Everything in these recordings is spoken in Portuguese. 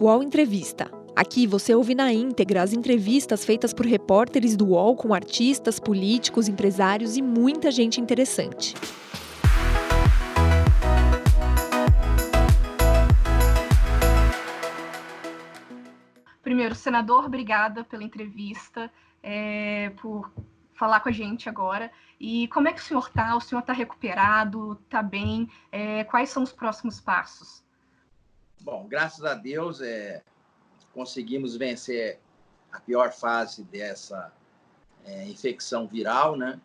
UOL Entrevista. Aqui você ouve na íntegra as entrevistas feitas por repórteres do UOL com artistas, políticos, empresários e muita gente interessante. Primeiro, senador, obrigada pela entrevista, por falar com a gente agora. E como é que o senhor está? O senhor está recuperado? Está bem? Quais são os próximos passos? Bom, graças a Deus, conseguimos vencer a pior fase dessa infecção viral, né?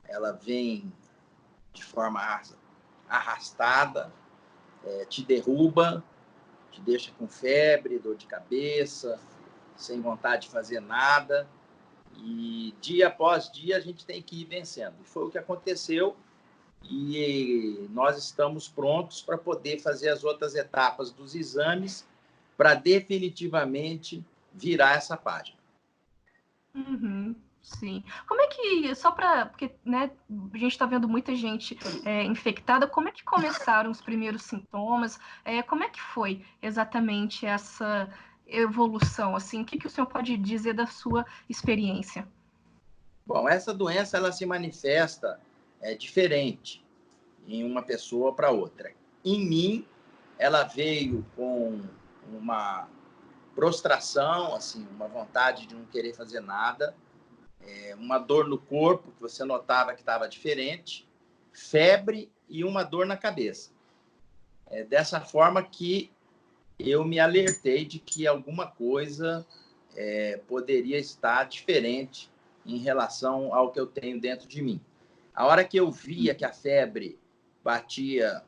Ela vem de forma arrastada, te derruba, te deixa com febre, dor de cabeça, sem vontade de fazer nada. E dia após dia a gente tem que ir vencendo. E foi o que aconteceu. E nós estamos prontos para poder fazer as outras etapas dos exames para definitivamente virar essa página. Sim. Como é que, porque né, a gente está vendo muita gente infectada, como é que começaram os primeiros sintomas? Como é que foi exatamente essa evolução? Assim, o que o senhor pode dizer da sua experiência? Bom, essa doença ela se manifesta diferente em uma pessoa para outra. Em mim, ela veio com uma prostração, assim, uma vontade de não querer fazer nada, uma dor no corpo, que você notava que estava diferente, febre e uma dor na cabeça. Dessa forma que eu me alertei de que alguma coisa poderia estar diferente em relação ao que eu tenho dentro de mim. A hora que eu via que a febre batia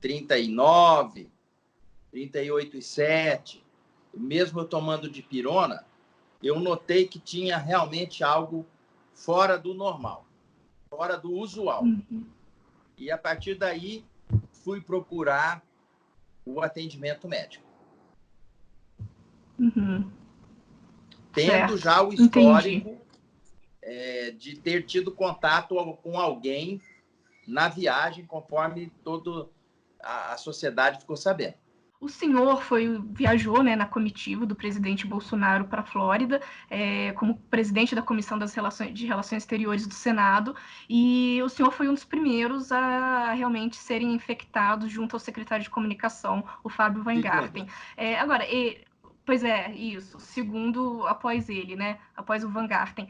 39, 38,7, mesmo eu tomando dipirona, eu notei que tinha realmente algo fora do normal, fora do usual. E, a partir daí, fui procurar o atendimento médico. Tendo já o histórico de ter tido contato com alguém na viagem, conforme toda a sociedade ficou sabendo. O senhor viajou, né, na comitiva do presidente Bolsonaro para a Flórida, como presidente da Comissão de Relações Exteriores do Senado, e o senhor foi um dos primeiros a realmente serem infectados junto ao secretário de Comunicação, o Fábio Weingarten. Pois é, isso, segundo após ele, né? Após o Weingarten.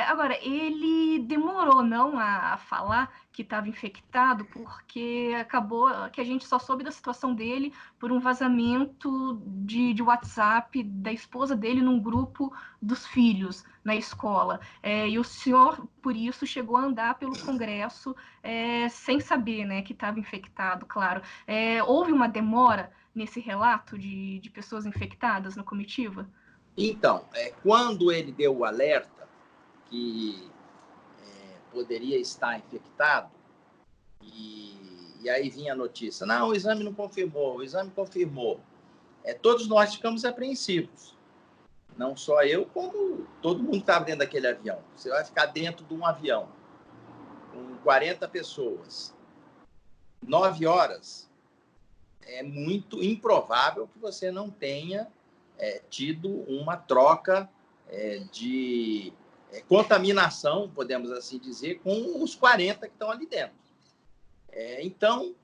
Agora, ele demorou não a falar que estava infectado, porque acabou que a gente só soube da situação dele por um vazamento de WhatsApp da esposa dele num grupo dos filhos na escola. E o senhor, por isso, chegou a andar pelo Congresso sem saber, né, que estava infectado, claro. Houve uma demora nesse relato de pessoas infectadas na comitiva? Então, quando ele deu o alerta que poderia estar infectado, e aí vinha a notícia, não, o exame não confirmou, o exame confirmou. Todos nós ficamos apreensivos. Não só eu, como todo mundo que estava dentro daquele avião. Você vai ficar dentro de um avião com 40 pessoas, 9 horas, é muito improvável que você não tenha tido uma troca de contaminação, podemos assim dizer, com os 40 que estão ali dentro. Então,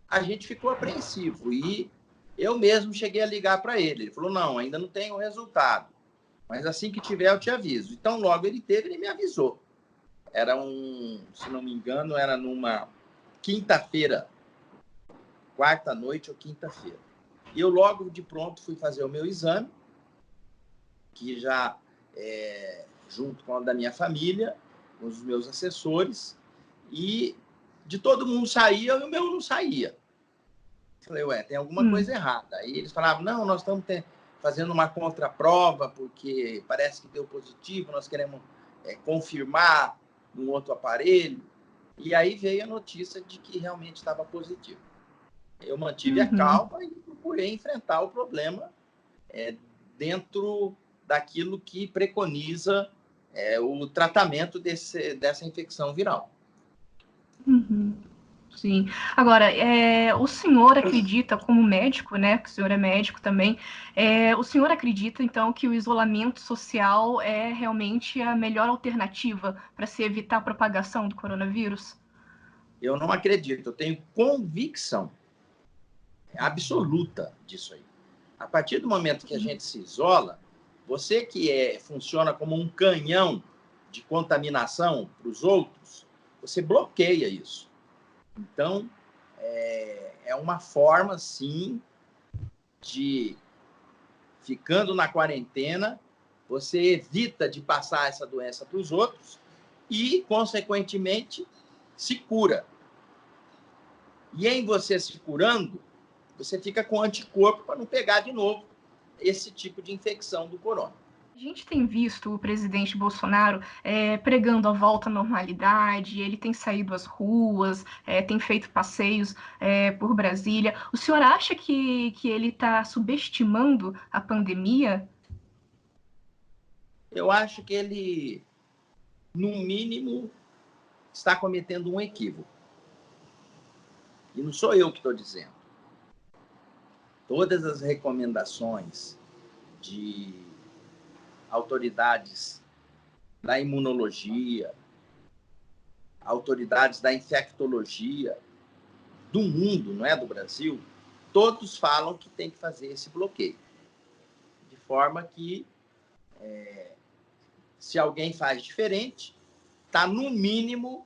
a gente ficou apreensivo e eu mesmo cheguei a ligar para ele. Ele falou, não, ainda não tenho o resultado, mas assim que tiver eu te aviso. Então, logo ele me avisou. Era se não me engano, era numa quinta-feira, quarta noite ou quinta-feira. E eu logo de pronto fui fazer o meu exame, que já junto com a da minha família, com os meus assessores, e de todo mundo saía e o meu não saía. Falei, tem alguma coisa errada. Aí eles falavam, não, nós estamos fazendo uma contraprova, porque parece que deu positivo, nós queremos confirmar num outro aparelho. E aí veio a notícia de que realmente estava positivo. Eu mantive a calma e procurei enfrentar o problema dentro daquilo que preconiza o tratamento dessa infecção viral. Sim. Agora, o senhor acredita, como médico, né, que o senhor é médico também, o senhor acredita, então, que o isolamento social é realmente a melhor alternativa para se evitar a propagação do coronavírus? Eu não acredito, eu tenho convicção absoluta disso aí. A partir do momento que a gente se isola, você que funciona como um canhão de contaminação para os outros, você bloqueia isso. Então, é uma forma, sim, de, ficando na quarentena, você evita de passar essa doença para os outros e, consequentemente, se cura. E em você se curando, você fica com anticorpo para não pegar de novo esse tipo de infecção do corona. A gente tem visto o presidente Bolsonaro pregando a volta à normalidade, ele tem saído às ruas, tem feito passeios por Brasília. O senhor acha que ele está subestimando a pandemia? Eu acho que ele, no mínimo, está cometendo um equívoco. E não sou eu que estou dizendo. Todas as recomendações de autoridades da imunologia, autoridades da infectologia do mundo, não é do Brasil, todos falam que tem que fazer esse bloqueio. De forma que, se alguém faz diferente, está, no mínimo,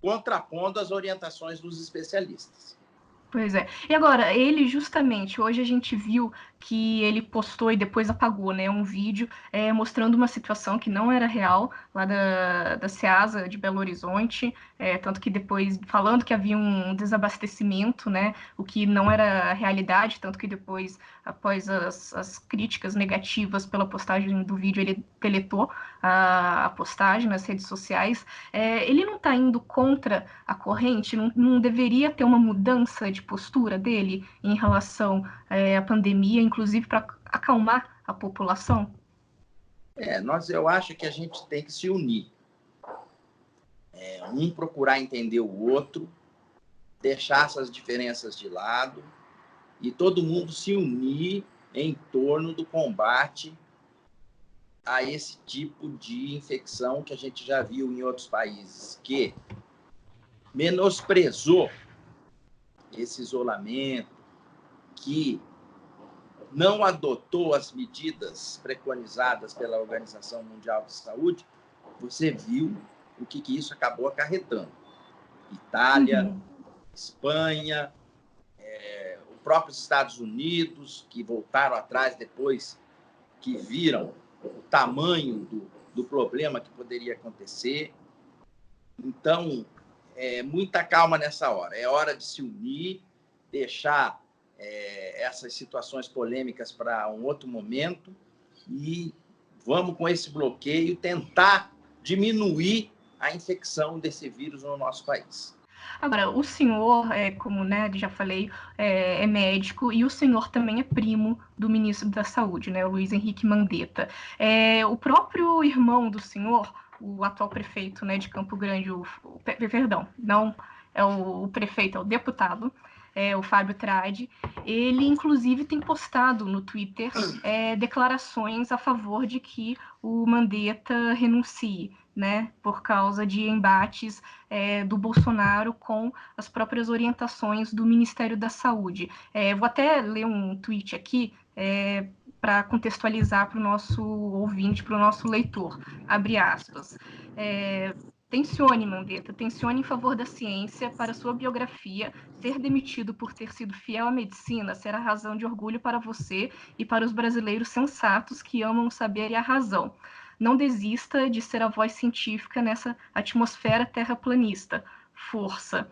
contrapondo as orientações dos especialistas. Pois é. E agora, ele justamente, hoje a gente viu que ele postou e depois apagou, né, um vídeo mostrando uma situação que não era real, lá da Ceasa de Belo Horizonte, tanto que depois, falando que havia um desabastecimento, né, o que não era a realidade, tanto que depois, após as críticas negativas pela postagem do vídeo, ele deletou a postagem nas redes sociais. Ele não está indo contra a corrente, não deveria ter uma mudança de postura dele em relação à pandemia, inclusive para acalmar a população? Eu acho que a gente tem que se unir. Um procurar entender o outro, deixar essas diferenças de lado e todo mundo se unir em torno do combate a esse tipo de infecção que a gente já viu em outros países, que menosprezou esse isolamento, que não adotou as medidas preconizadas pela Organização Mundial de Saúde. Você viu o que isso acabou acarretando. Itália, Espanha, os próprios Estados Unidos, que voltaram atrás depois que viram o tamanho do problema que poderia acontecer. Então, muita calma nessa hora. É hora de se unir, deixar essas situações polêmicas para um outro momento e vamos, com esse bloqueio, tentar diminuir a infecção desse vírus no nosso país. Agora, o senhor, como né, já falei, é médico e o senhor também é primo do ministro da Saúde, né, o Luiz Henrique Mandetta. O próprio irmão do senhor, o atual prefeito, né, de Campo Grande, perdão, não é o prefeito, é o deputado, o Fábio Tradi, ele inclusive tem postado no Twitter declarações a favor de que o Mandetta renuncie, né, por causa de embates do Bolsonaro com as próprias orientações do Ministério da Saúde. Vou até ler um tweet aqui para contextualizar para o nosso ouvinte, para o nosso leitor. Abre aspas. Tencione, Mandetta, tencione em favor da ciência. Para sua biografia, ser demitido por ter sido fiel à medicina será razão de orgulho para você e para os brasileiros sensatos que amam o saber e a razão. Não desista de ser a voz científica nessa atmosfera terraplanista. Força.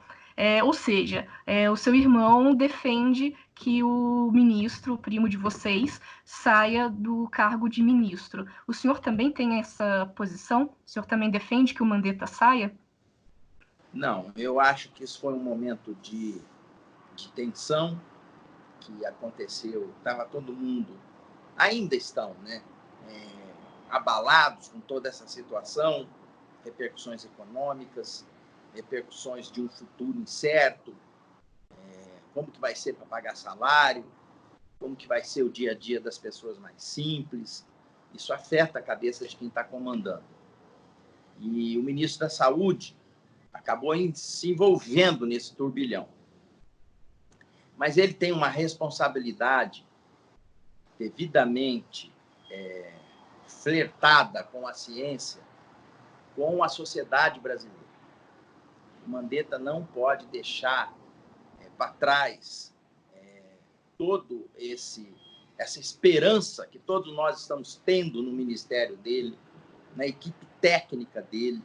Ou seja, o seu irmão defende que o ministro, o primo de vocês, saia do cargo de ministro. O senhor também tem essa posição? O senhor também defende que o Mandetta saia? Não, eu acho que isso foi um momento de tensão que aconteceu. Estava todo mundo, ainda estão, né, abalados com toda essa situação, repercussões econômicas. repercussões de um futuro incerto, como que vai ser para pagar salário, como que vai ser o dia a dia das pessoas mais simples. Isso afeta a cabeça de quem está comandando. E o ministro da Saúde acabou se envolvendo nesse turbilhão. Mas ele tem uma responsabilidade devidamente flertada com a ciência, com a sociedade brasileira. O Mandetta não pode deixar para trás todo essa esperança que todos nós estamos tendo no ministério dele, na equipe técnica dele.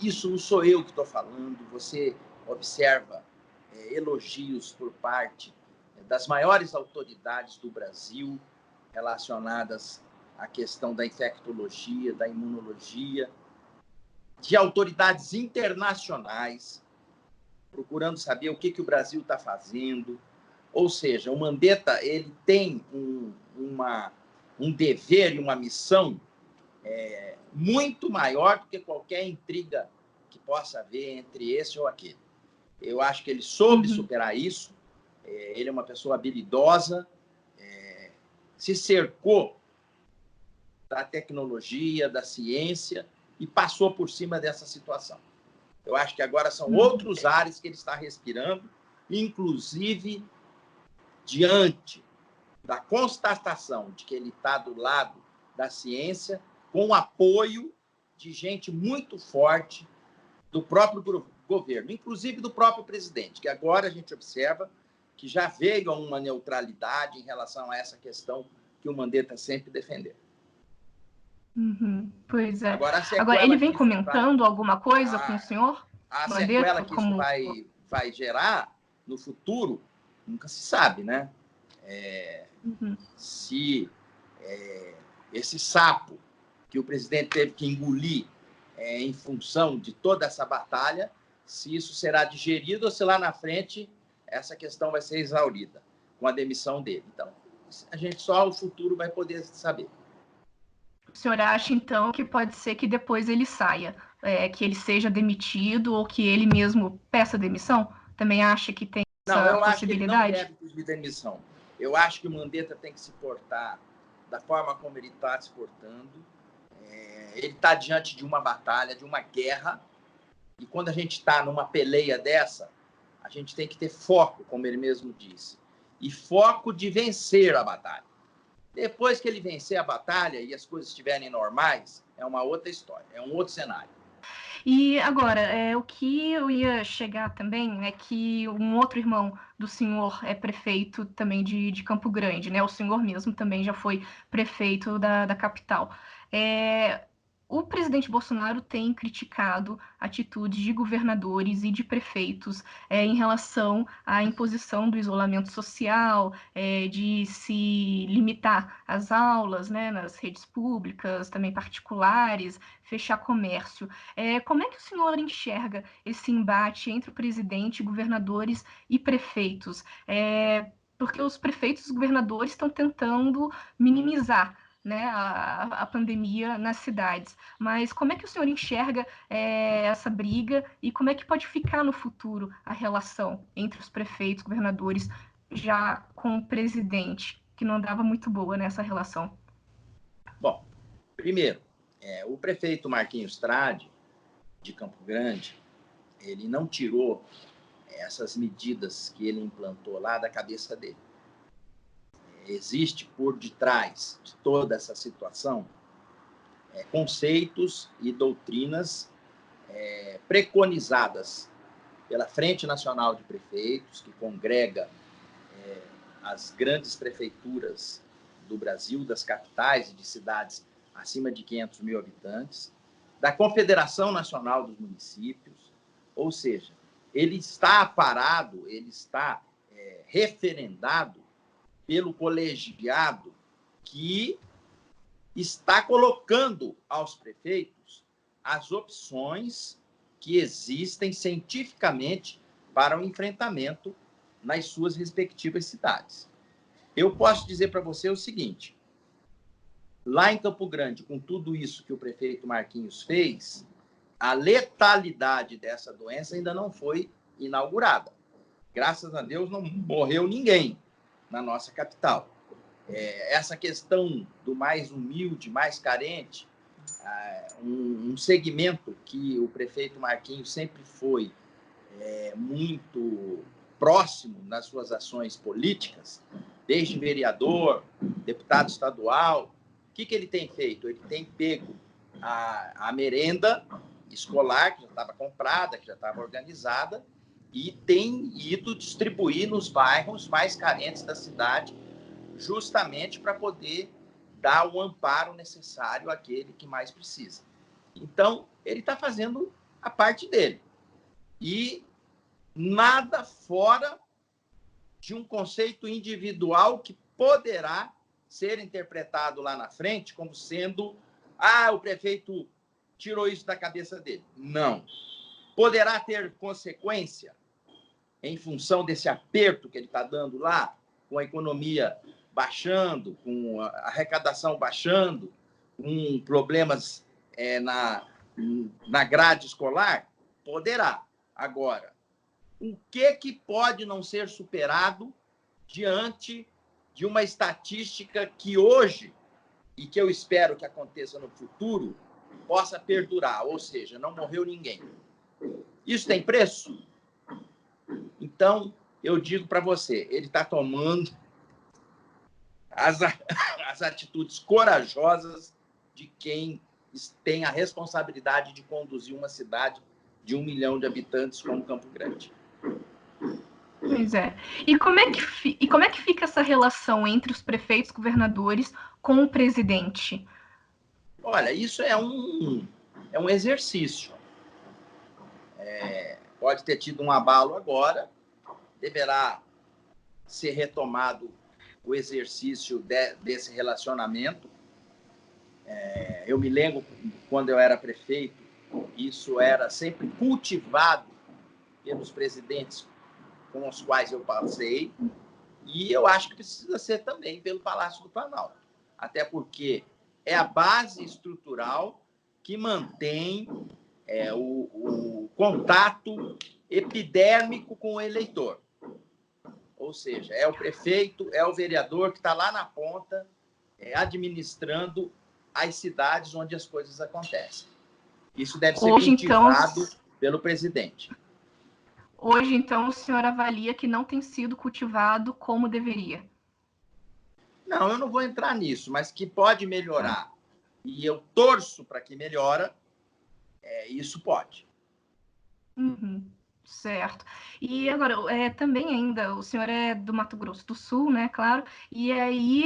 Isso não sou eu que estou falando, você observa elogios por parte das maiores autoridades do Brasil relacionadas à questão da infectologia, da imunologia, de autoridades internacionais, procurando saber o que o Brasil está fazendo. Ou seja, o Mandetta ele tem um dever e uma missão muito maior do que qualquer intriga que possa haver entre esse ou aquele. Eu acho que ele soube superar isso, ele é uma pessoa habilidosa, se cercou da tecnologia, da ciência e passou por cima dessa situação. Eu acho que agora são outros ares que ele está respirando, inclusive diante da constatação de que ele está do lado da ciência, com o apoio de gente muito forte do próprio governo, inclusive do próprio presidente, que agora a gente observa que já veio a uma neutralidade em relação a essa questão que o Mandetta sempre defendeu. Pois é. Agora ele vem comentando alguma coisa com o senhor? A Mandetta, sequela que isso vai gerar no futuro, nunca se sabe, né? Se esse sapo que o presidente teve que engolir em função de toda essa batalha, se isso será digerido ou se lá na frente essa questão vai ser exaurida com a demissão dele. Então, a gente só o futuro vai poder saber. O senhor acha, então, que pode ser que depois ele saia, que ele seja demitido ou que ele mesmo peça demissão? Também acha que tem essa possibilidade? Acho que ele não deve pedir demissão. Eu acho que o Mandetta tem que se portar da forma como ele está se portando. Ele está diante de uma batalha, de uma guerra, e quando a gente está numa peleia dessa, a gente tem que ter foco, como ele mesmo disse, e foco de vencer a batalha. Depois que ele vencer a batalha e as coisas estiverem normais, é uma outra história, é um outro cenário. E agora, o que eu ia chegar também é que um outro irmão do senhor é prefeito também de Campo Grande, né? O senhor mesmo também já foi prefeito da capital. O presidente Bolsonaro tem criticado atitudes de governadores e de prefeitos em relação à imposição do isolamento social, de se limitar às aulas, né, nas redes públicas, também particulares, fechar comércio. Como é que o senhor enxerga esse embate entre o presidente, governadores e prefeitos? Porque os prefeitos e os governadores estão tentando minimizar, né, a pandemia nas cidades. Mas como é que o senhor enxerga essa briga e como é que pode ficar no futuro a relação entre os prefeitos, governadores, já com o presidente, que não andava muito boa nessa relação? Bom, primeiro, o prefeito Marquinhos Trade, de Campo Grande, ele não tirou essas medidas que ele implantou lá da cabeça dele. Existe por detrás de toda essa situação conceitos e doutrinas preconizadas pela Frente Nacional de Prefeitos, que congrega as grandes prefeituras do Brasil, das capitais e de cidades acima de 500 mil habitantes, da Confederação Nacional dos Municípios, ou seja, ele está aparado, ele está referendado pelo colegiado que está colocando aos prefeitos as opções que existem cientificamente para o enfrentamento nas suas respectivas cidades. Eu posso dizer para você o seguinte: lá em Campo Grande, com tudo isso que o prefeito Marquinhos fez, a letalidade dessa doença ainda não foi inaugurada. Graças a Deus não morreu ninguém na nossa capital. Essa questão do mais humilde, mais carente, um segmento que o prefeito Marquinhos sempre foi muito próximo nas suas ações políticas, desde vereador, deputado estadual. O que ele tem feito? Ele tem pego a merenda escolar, que já estava comprada, que já estava organizada, e tem ido distribuir nos bairros mais carentes da cidade, justamente para poder dar o amparo necessário àquele que mais precisa. Então, ele está fazendo a parte dele. E nada fora de um conceito individual que poderá ser interpretado lá na frente como sendo o prefeito tirou isso da cabeça dele. Não. Poderá ter consequência em função desse aperto que ele está dando lá, com a economia baixando, com a arrecadação baixando, com problemas na grade escolar? Poderá. Agora, o que pode não ser superado diante de uma estatística que hoje, e que eu espero que aconteça no futuro, possa perdurar, ou seja, não morreu ninguém. Isso tem preço? Então, eu digo para você, ele está tomando as atitudes corajosas de quem tem a responsabilidade de conduzir uma cidade de 1 milhão de habitantes como Campo Grande. Pois é. E como é que fica essa relação entre os prefeitos, governadores com o presidente? Olha, isso é um exercício. Pode ter tido um abalo agora, deverá ser retomado o exercício desse relacionamento. Eu me lembro, quando eu era prefeito, isso era sempre cultivado pelos presidentes com os quais eu passei, e eu acho que precisa ser também pelo Palácio do Planalto, até porque é a base estrutural que mantém o contato epidérmico com o eleitor. Ou seja, é o prefeito, é o vereador que está lá na ponta, administrando as cidades onde as coisas acontecem. Isso deve ser cultivado pelo presidente. Hoje, então, o senhor avalia que não tem sido cultivado como deveria? Não, eu não vou entrar nisso, mas que pode melhorar. E eu torço para que melhore, isso pode. Uhum, certo. E agora, também ainda, o senhor é do Mato Grosso do Sul, né, claro, e aí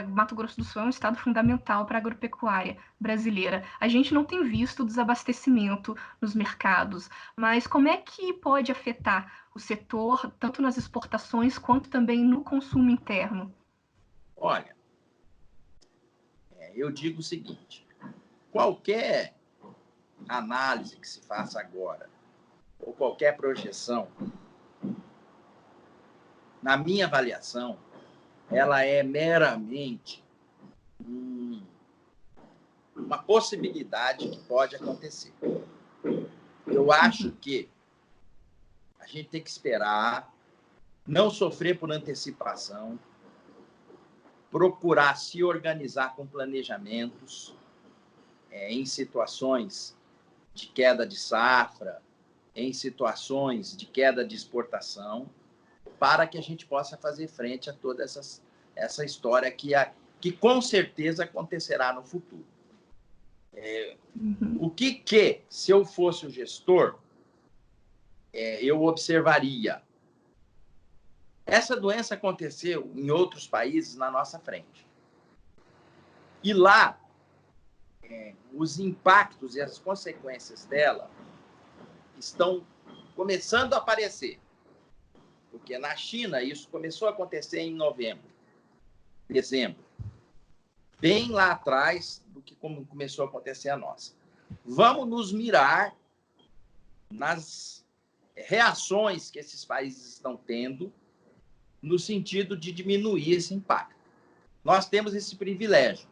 Mato Grosso do Sul é um estado fundamental para a agropecuária brasileira. A gente não tem visto desabastecimento nos mercados, mas como é que pode afetar o setor, tanto nas exportações quanto também no consumo interno? Olha, eu digo o seguinte, qualquer análise que se faça agora, ou qualquer projeção, na minha avaliação, ela é meramente uma possibilidade que pode acontecer. Eu acho que a gente tem que esperar, não sofrer por antecipação, procurar se organizar com planejamentos em situações de queda de safra, em situações de queda de exportação, para que a gente possa fazer frente a toda essa história que com certeza acontecerá no futuro. O que, se eu fosse o gestor, eu observaria? Essa doença aconteceu em outros países na nossa frente. E lá, os impactos e as consequências dela estão começando a aparecer. Porque na China, isso começou a acontecer em novembro, dezembro. Bem lá atrás do que começou a acontecer a nossa. Vamos nos mirar nas reações que esses países estão tendo no sentido de diminuir esse impacto. Nós temos esse privilégio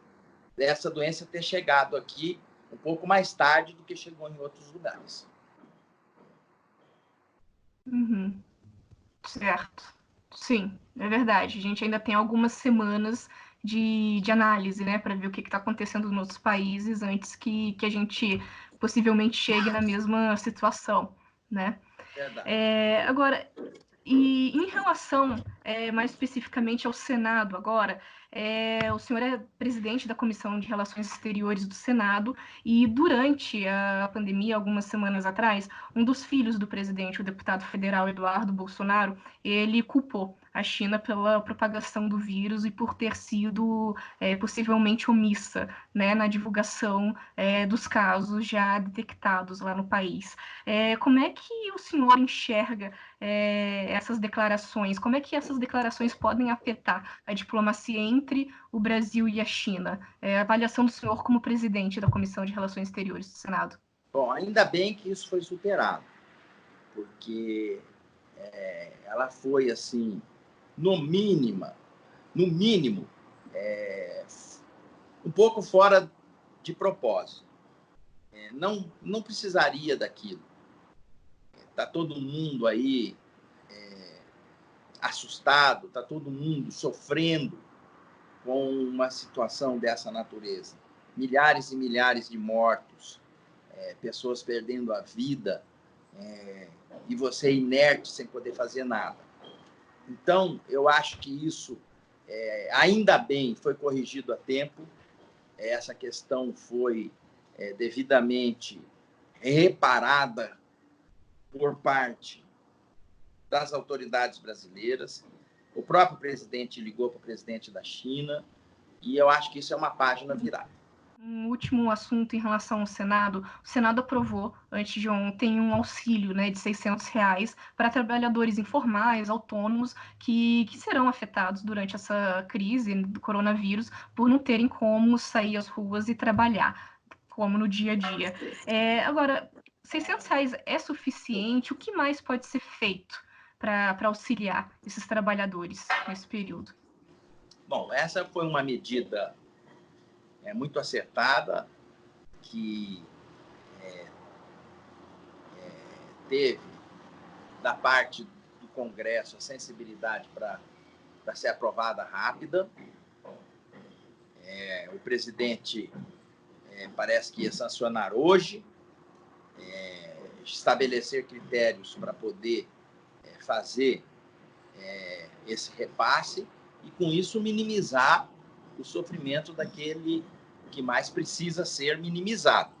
dessa doença ter chegado aqui um pouco mais tarde do que chegou em outros lugares. Uhum. Certo. Sim, é verdade. A gente ainda tem algumas semanas de análise, né, para ver o que está acontecendo nos outros países antes que a gente possivelmente chegue na mesma situação, né? Verdade. Agora, e em relação mais especificamente ao Senado agora, o senhor é presidente da Comissão de Relações Exteriores do Senado e durante a pandemia, algumas semanas atrás, um dos filhos do presidente, o deputado federal Eduardo Bolsonaro, ele culpou a China pela propagação do vírus e por ter sido possivelmente omissa, né, na divulgação dos casos já detectados lá no país. Como é que o senhor enxerga essas declarações? Como é que essas declarações podem afetar a diplomacia entre o Brasil e a China? A avaliação do senhor como presidente da Comissão de Relações Exteriores do Senado. Bom, ainda bem que isso foi superado, porque ela foi, assim, no mínimo, um pouco fora de propósito. Não precisaria daquilo. Está todo mundo aí assustado, está todo mundo sofrendo com uma situação dessa natureza. Milhares e milhares de mortos, pessoas perdendo a vida, e você inerte sem poder fazer nada. Então, eu acho que isso, ainda bem, foi corrigido a tempo. Essa questão foi devidamente reparada por parte das autoridades brasileiras. O próprio presidente ligou para o presidente da China e eu acho que isso é uma página virada. Um último assunto em relação ao Senado. O Senado aprovou, antes de ontem, um auxílio, né, de R$ 600 para trabalhadores informais, autônomos, que serão afetados durante essa crise do coronavírus por não terem como sair às ruas e trabalhar, como no dia a dia. Agora, R$ 600 é suficiente? O que mais pode ser feito para auxiliar esses trabalhadores nesse período? Bom, essa foi uma medida muito acertada, que teve, da parte do Congresso, a sensibilidade para ser aprovada rápida. O presidente parece que ia sancionar hoje, estabelecer critérios para poder fazer esse repasse e, com isso, minimizar o sofrimento daquele que mais precisa ser minimizado.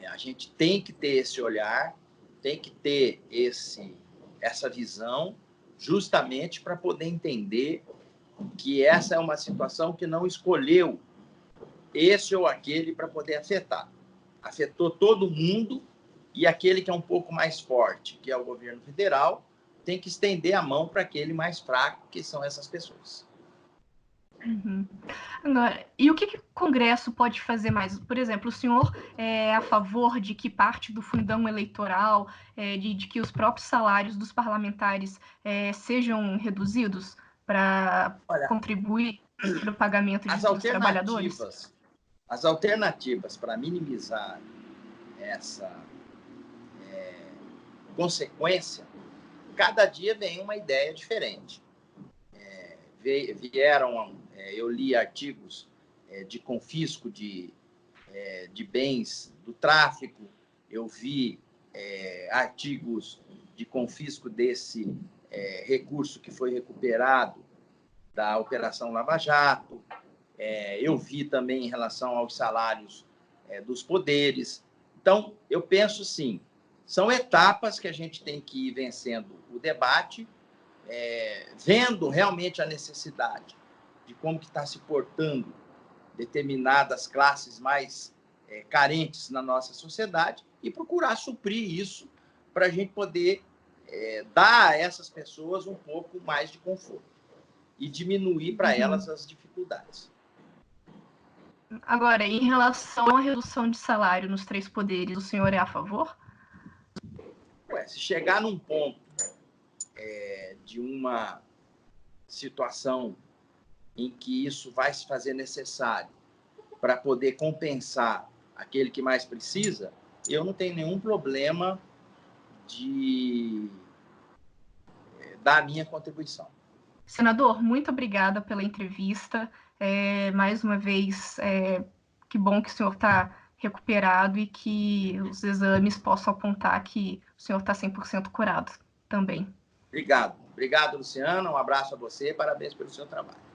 A gente tem que ter esse olhar, tem que ter essa visão, justamente para poder entender que essa é uma situação que não escolheu esse ou aquele para poder afetar. Afetou todo mundo, e aquele que é um pouco mais forte, que é o governo federal, tem que estender a mão para aquele mais fraco, que são essas pessoas. Uhum. Agora, e o que o Congresso pode fazer mais? Por exemplo, o senhor é a favor de que parte do fundão eleitoral, de que os próprios salários dos parlamentares sejam reduzidos para contribuir para o pagamento dos trabalhadores? As alternativas para minimizar essa consequência, cada dia vem uma ideia diferente. Eu li artigos de confisco de bens do tráfico, eu vi artigos de confisco desse recurso que foi recuperado da Operação Lava Jato, eu vi também em relação aos salários dos poderes. Então, eu penso, sim, são etapas que a gente tem que ir vencendo o debate, vendo realmente a necessidade de como que está se portando determinadas classes mais carentes na nossa sociedade e procurar suprir isso para a gente poder dar a essas pessoas um pouco mais de conforto e diminuir para elas as dificuldades. Agora, em relação à redução de salário nos 3 poderes, o senhor é a favor? Se chegar num ponto de uma situação em que isso vai se fazer necessário para poder compensar aquele que mais precisa, eu não tenho nenhum problema de dar a minha contribuição. Senador, muito obrigada pela entrevista. Mais uma vez, que bom que o senhor está recuperado e que os exames possam apontar que o senhor está 100% curado também. Obrigado. Obrigado, Luciana. Um abraço a você e parabéns pelo seu trabalho.